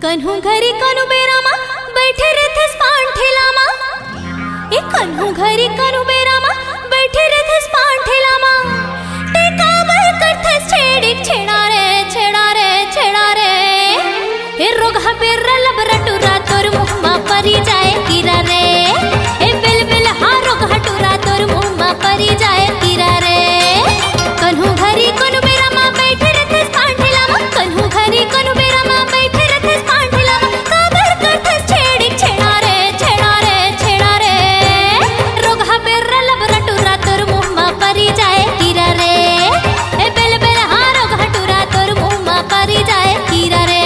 कन्हू घरी कनु बेरामा बैठे रहते स्पान ठेलामा। ए कन्हू घरी कनु बेरामा बैठे रहते स्पान ठेलामा। ते काबर करते छेड़ी छेड़ा रे छेड़ा रे छेड़ा रे। ए रोगा बेर्रा लबरा टुरा तोर मुहमा परी जाए कीरा रे। ए बिल बिल हाँ रोगा टुरा तोर मुहमा परी जाए कीरा रे। कन्हू घरी कनु बेरामा बैठे रहते स्पान ठेलामा। कन्हू घरी कनु बेरामा बैठे रहते स्पान ठेलामा। काबर करते छेड़ी छेड़ा रे छेड़ा रे छेड़ा रे। रोगा बेर्रा लबरा टुरा तोर मुहमा परी जाए कीरा रे। ए बिल बिल हाँ रोगा टुरा तोर मुहमा परी जाए कीरा रे।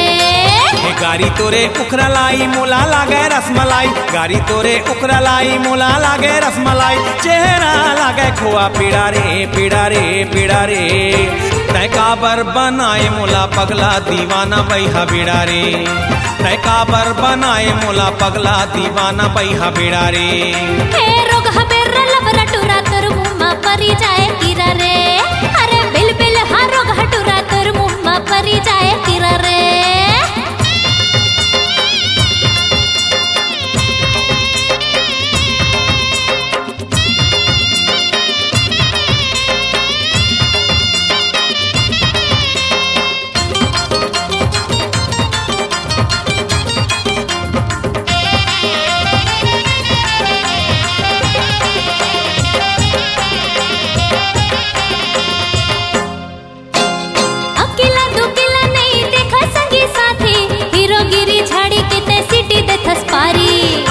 गारी तोरे उखरा लाई मोला लागे रसमलाई। गारी तोरे उखरा लाई मोला लागे रसमलाई। चेहरा लागे खोआ पीड़ा रे पीड़ा रे पीड़ा रे। तय काबर बनाए मोला पगला दीवाना बैहा बीड़ा रे। तय काबर बनाए मोला पगला दीवाना बैहा बीड़ा रे। हे रोगा बेर्रा लबरा टुरा तोर मुहमा परी जाए कीरा रे। अरे बिल बिल हाँ रोगा टुरा तोर मुहमा परी जाए कीरा रे।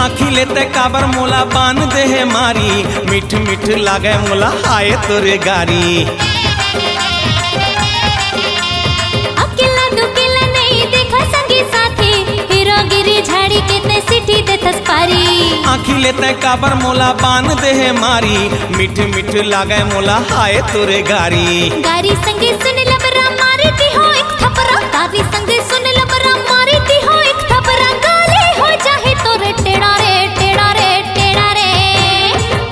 आखिले ते काबर मोला बान दे है मारी। मिठ मिठ लागे मोला आए तोरे गारी। अकेला दुकेला नहीं देखा संगी साथी। हीरोगिरी झाड़ी कितने सिटी देथस पारी। आखिले ते काबर मोला बान दे है मारी। मिठ मिठ लागे मोला आए तोरे गारी। गारी संगी सुन लबरा मारी दी हो एक थपरा। गारी संगी सुन लबरा मारी दी हो एक थपरा। गाली हो जाए तोरे टेढ़ा रे टेढ़ा रे टेढ़ा रे।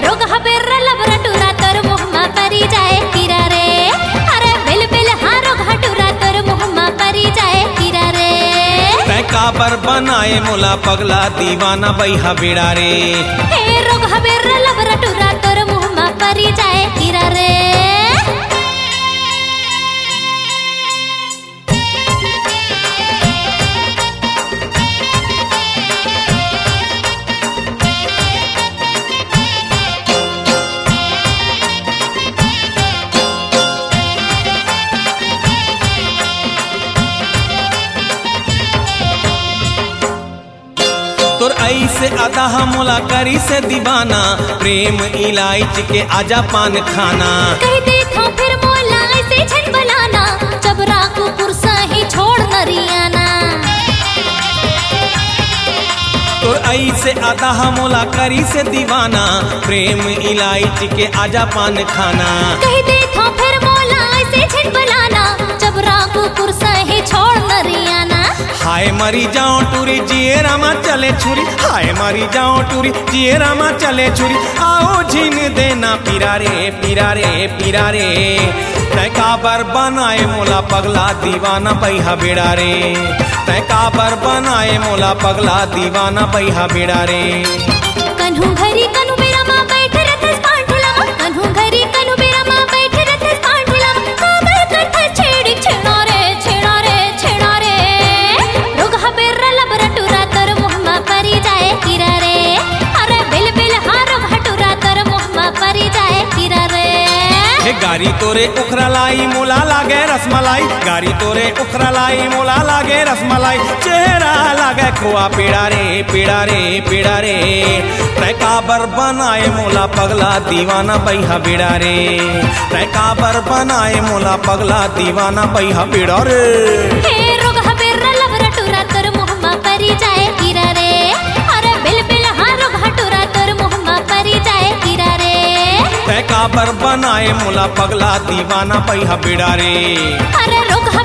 रोगा बेर्रा लबरा टुरा तोर मुहमा परी जाए कीरा रे। अरे बिल बिल हाँ रोगा टुरा तोर मुहमा परी जाए कीरा रे। तय काबर बनाए मोला पगला दीवाना बैहा बीड़ा रे। हे रोगा बेर्रा लबरा टुरा तोर मुहमा परी जाए कीरा रे। तोर ऐसे अदा मोला करी से दीवाना। प्रेम इलायची के आजा पान खाना। कह देखो फिर मोला ऐसे छन बनाना। जबरा को पुरसा ही छोड़ नरियाना। तोर ऐसे अदा मोला करी से दीवाना। प्रेम इलायची के आजा पान खाना। कह देखो फिर मोला ऐसे छन बनाना। जबरा को पुरसा ही छोड़ नरियाना। हाय मरी जाओ टूरी जिए रामा चले छुरी। हाय मरी जाओ टूरी जिए रामा चले छुरी। आओ झीन देना पीरा रे पीरा रे पीरा रे। तय काबर बनाए मोला पगला दीवाना बैहा बीड़ा रे। तय काबर बनाए मोला पगला दीवाना बैहा बीड़ा रे। कन्हू घरी कनु बेरामा बैठे रहते स्पान ठेलामा। कन्हू घरी कनु बेरामा बैठे रहते स्पान ठेलामा। काबर करते छेड़ी छेड़ा रे छेड़ा रे छेड़ा रे। रोगा बेर्रा लबरा टुरा तोर मुहमा परी जाए कीरा रे। अरे बिल बिल हाँ रोगा टुरा तोर मुहमा परी जाए कीरा रे। हे गारी तोरे उखरा लाई मोला लागे रसमलाई। गारी तोरे उखरा लाई मोला लागे रसमलाई। चेहरा लागे खोआ पीड़ा रे पीड़ा रे पीड़ा रे। तय काबर बनाए मोला पगला दीवाना बैहा बीड़ा रे। तय काबर बनाए मोला पगला दीवाना बैहा बीड़ा रे। हे रोगा बेर्रा लबरा टुरा तोर मुहमा परी जाए कीरा रे। अरे बिल बिल हाँ रोगा टुरा तोर मुहमा परी जाए कीरा रे। तय काबर बनाए मोला पगला दीवाना बैहा बीड़ा रे। अरे रोगा